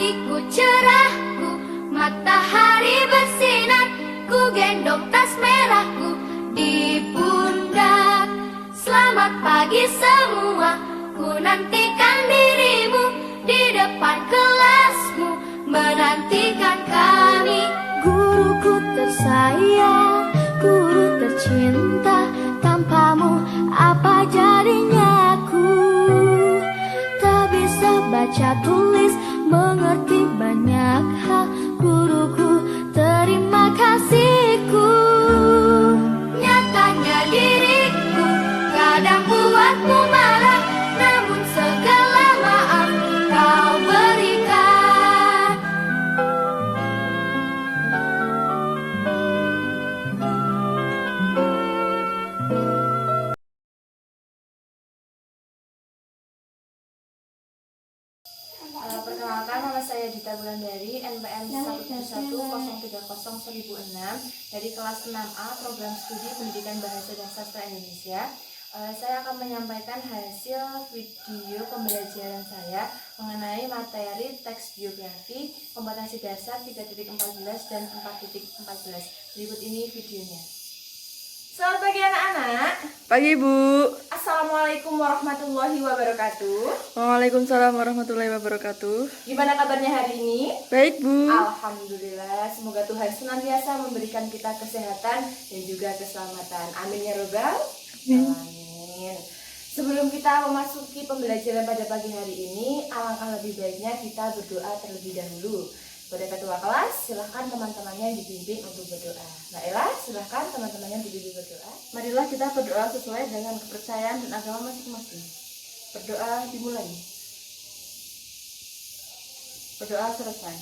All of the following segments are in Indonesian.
pagiku cerahku, matahari bersinar, ku gendong tas merahku di pundak. Selamat pagi semua, ku nantikan dirimu di depan kelasmu, menantikan kami. Guruku tersayang, guru tercinta, tanpamu apa jadinya aku? Tak bisa baca tulis, mengerti banyak hal. Guruku, terima kasihku. Nyatanya diriku kadang buatmu marah, namun segala maaf kau berikan. Perkenalkan, nama saya Dita Wulandari, NPM 17103001006 dari kelas 6A Program Studi Pendidikan Bahasa dan Sastra Indonesia. Saya akan menyampaikan hasil video pembelajaran saya mengenai materi teks biografi kompetensi dasar 3.14 dan 4.14. Berikut ini videonya. Selamat pagi anak-anak. Pagi Bu. Assalamualaikum warahmatullahi wabarakatuh. Waalaikumsalam warahmatullahi wabarakatuh. Gimana kabarnya hari ini? Baik Bu. Alhamdulillah, semoga Tuhan senantiasa memberikan kita kesehatan dan juga keselamatan. Amin ya robbal alamin. Sebelum kita memasuki pembelajaran pada pagi hari ini, alangkah lebih baiknya kita berdoa terlebih dahulu. Kepada ketua kelas, silahkan teman-temannya dibimbing untuk berdoa. Mbak Ella, silahkan teman-temannya dibimbing berdoa. Marilah kita berdoa sesuai dengan kepercayaan dan agama masing-masing. Berdoa dimulai. Berdoa selesai.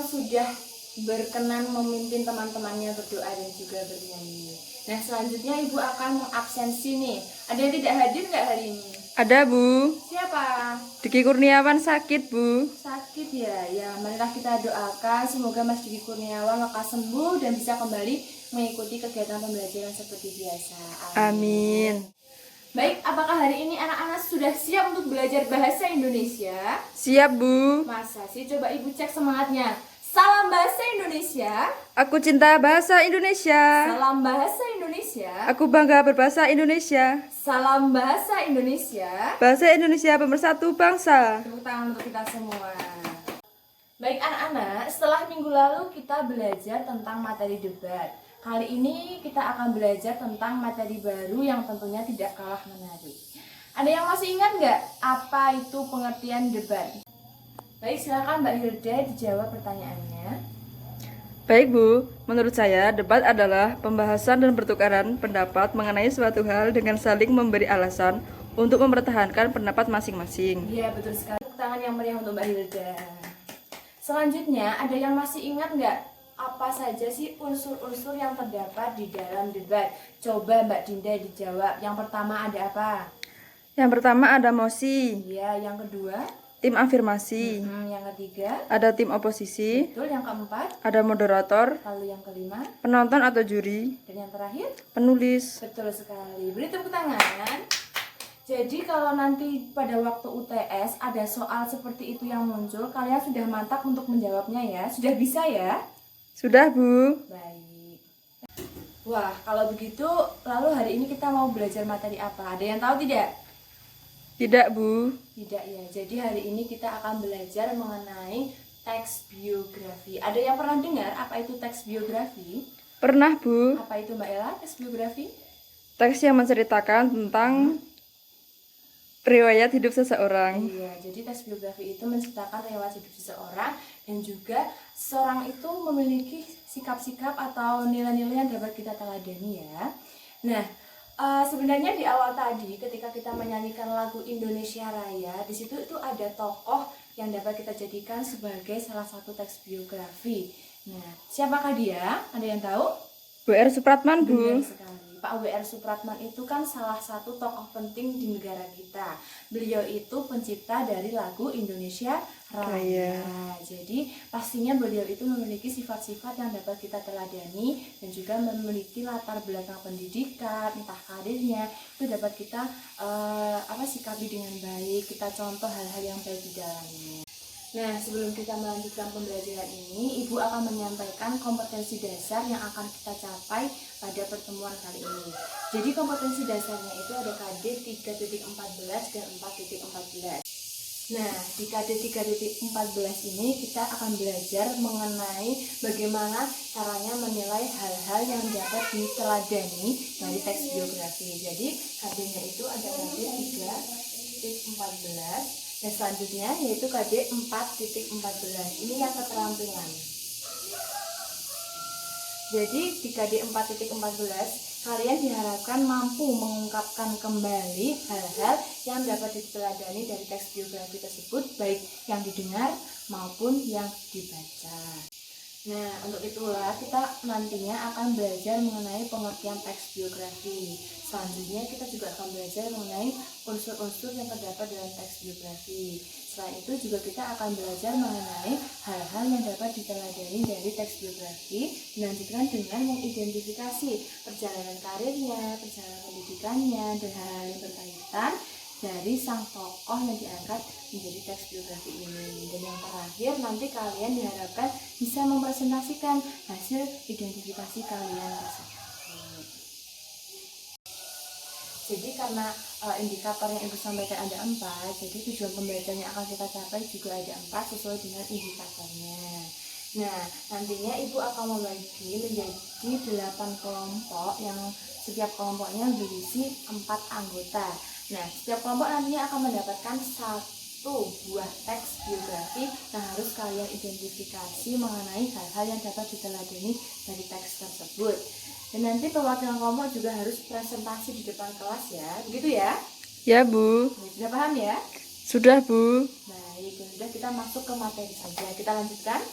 Sudah berkenan memimpin teman-temannya berdoa dan juga bernyanyi. Nah, selanjutnya Ibu akan mengabsensi nih. Ada yang tidak hadir nggak hari ini? Ada, Bu. Siapa? Diki Kurniawan sakit, Bu. Sakit ya? Ya, marilah kita doakan semoga Mas Diki Kurniawan lekas sembuh dan bisa kembali mengikuti kegiatan pembelajaran seperti biasa. Amin. Baik, apakah hari ini anak-anak sudah siap untuk belajar bahasa Indonesia? Siap, Bu. Masa sih? Coba Ibu cek semangatnya. Salam bahasa Indonesia. Aku cinta bahasa Indonesia. Salam bahasa Indonesia. Aku bangga berbahasa Indonesia. Salam bahasa Indonesia. Bahasa Indonesia pemersatu bangsa. Tepuk tangan untuk kita semua. Baik anak-anak, setelah minggu lalu kita belajar tentang materi debat. Kali ini kita akan belajar tentang materi baru yang tentunya tidak kalah menarik. Ada yang masih ingat nggak apa itu pengertian debat? Baik, silakan Mbak Hilda dijawab pertanyaannya. Baik, Bu. Menurut saya, debat adalah pembahasan dan pertukaran pendapat mengenai suatu hal dengan saling memberi alasan untuk mempertahankan pendapat masing-masing. Iya, betul sekali. Tepuk tangan yang meriah untuk Mbak Hilda. Selanjutnya, ada yang masih ingat nggak apa saja sih unsur-unsur yang terdapat di dalam debat? Coba Mbak Dinda dijawab. Yang pertama ada apa? Yang pertama ada mosi, Iya, yang kedua? tim afirmasi, Yang ketiga? ada tim oposisi, Betul, yang keempat? ada moderator, Lalu yang kelima? penonton atau juri, Dan yang terakhir? penulis. Betul sekali. Beri tepuk tangan. Jadi kalau nanti pada waktu UTS ada soal seperti itu yang muncul, kalian sudah mantap untuk menjawabnya ya? Sudah bisa ya? Sudah, Bu. Baik. Wah, kalau begitu, lalu hari ini kita mau belajar materi apa? Ada yang tahu tidak? Tidak, Bu. Tidak ya. Jadi hari ini kita akan belajar mengenai teks biografi. Ada yang pernah dengar apa itu teks biografi? Pernah, Bu. Apa itu Mbak Ella, teks biografi? Teks yang menceritakan tentang riwayat hidup seseorang. Iya, jadi teks biografi itu menceritakan riwayat hidup seseorang dan juga seseorang itu memiliki sikap-sikap atau nilai-nilai yang dapat kita teladani ya. Nah, sebenarnya di awal tadi ketika kita menyanyikan lagu Indonesia Raya, di situ itu ada tokoh yang dapat kita jadikan sebagai salah satu teks biografi. Nah, siapakah dia? Ada yang tahu? W.R. Supratman, Benar Bu. sekali. Pak W.R. Supratman itu kan salah satu tokoh penting di negara kita. Beliau itu pencipta dari lagu Indonesia Raya. Jadi pastinya beliau itu memiliki sifat-sifat yang dapat kita teladani dan juga memiliki latar belakang pendidikan, entah karirnya, itu dapat kita sikapi dengan baik, kita contoh hal-hal yang baik di dalamnya. Nah, sebelum kita melanjutkan pembelajaran ini, Ibu akan menyampaikan kompetensi dasar yang akan kita capai pada pertemuan kali ini. Jadi kompetensi dasarnya itu ada KD 3.14 dan 4.14. Nah, di KD 3.14 ini kita akan belajar mengenai bagaimana caranya menilai hal-hal yang dapat diteladani dari teks biografi. Jadi KD-nya itu ada KD 3.14 dan selanjutnya yaitu KD 4.14. Ini yang keterampilan. Jadi di KD 4.14 kalian diharapkan mampu mengungkapkan kembali hal-hal yang dapat diteladani dari teks biografi tersebut, baik yang didengar maupun yang dibaca. Nah, untuk itulah kita nantinya akan belajar mengenai pengertian teks biografi. Selanjutnya kita juga akan belajar mengenai unsur-unsur yang terdapat dalam teks biografi. Selain itu juga kita akan belajar mengenai hal-hal yang dapat diteladani dari teks biografi, dilanjutkan dengan mengidentifikasi perjalanan karirnya, perjalanan pendidikannya, dan hal-hal yang berkaitan dari sang tokoh yang diangkat menjadi teks biografi ini. Dan yang terakhir nanti kalian diharapkan bisa mempresentasikan hasil identifikasi kalian tersebut. Jadi karena indikator yang Ibu sampaikan ada 4, jadi tujuan pembelajaran yang akan kita capai juga ada 4 sesuai dengan indikatornya. Nah, nantinya Ibu akan membagi menjadi 8 kelompok yang setiap kelompoknya berisi 4 anggota. Nah, setiap kelompok nantinya akan mendapatkan 1 buah teks biografi yang harus kalian identifikasi mengenai hal-hal yang dapat diteladani dari teks tersebut. Dan nanti perwakilan kelompok juga harus presentasi di depan kelas ya, begitu ya? Ya, Bu. Sudah paham ya? Sudah, Bu. Baik, sudah kita masuk ke materi saja. Kita lanjutkan.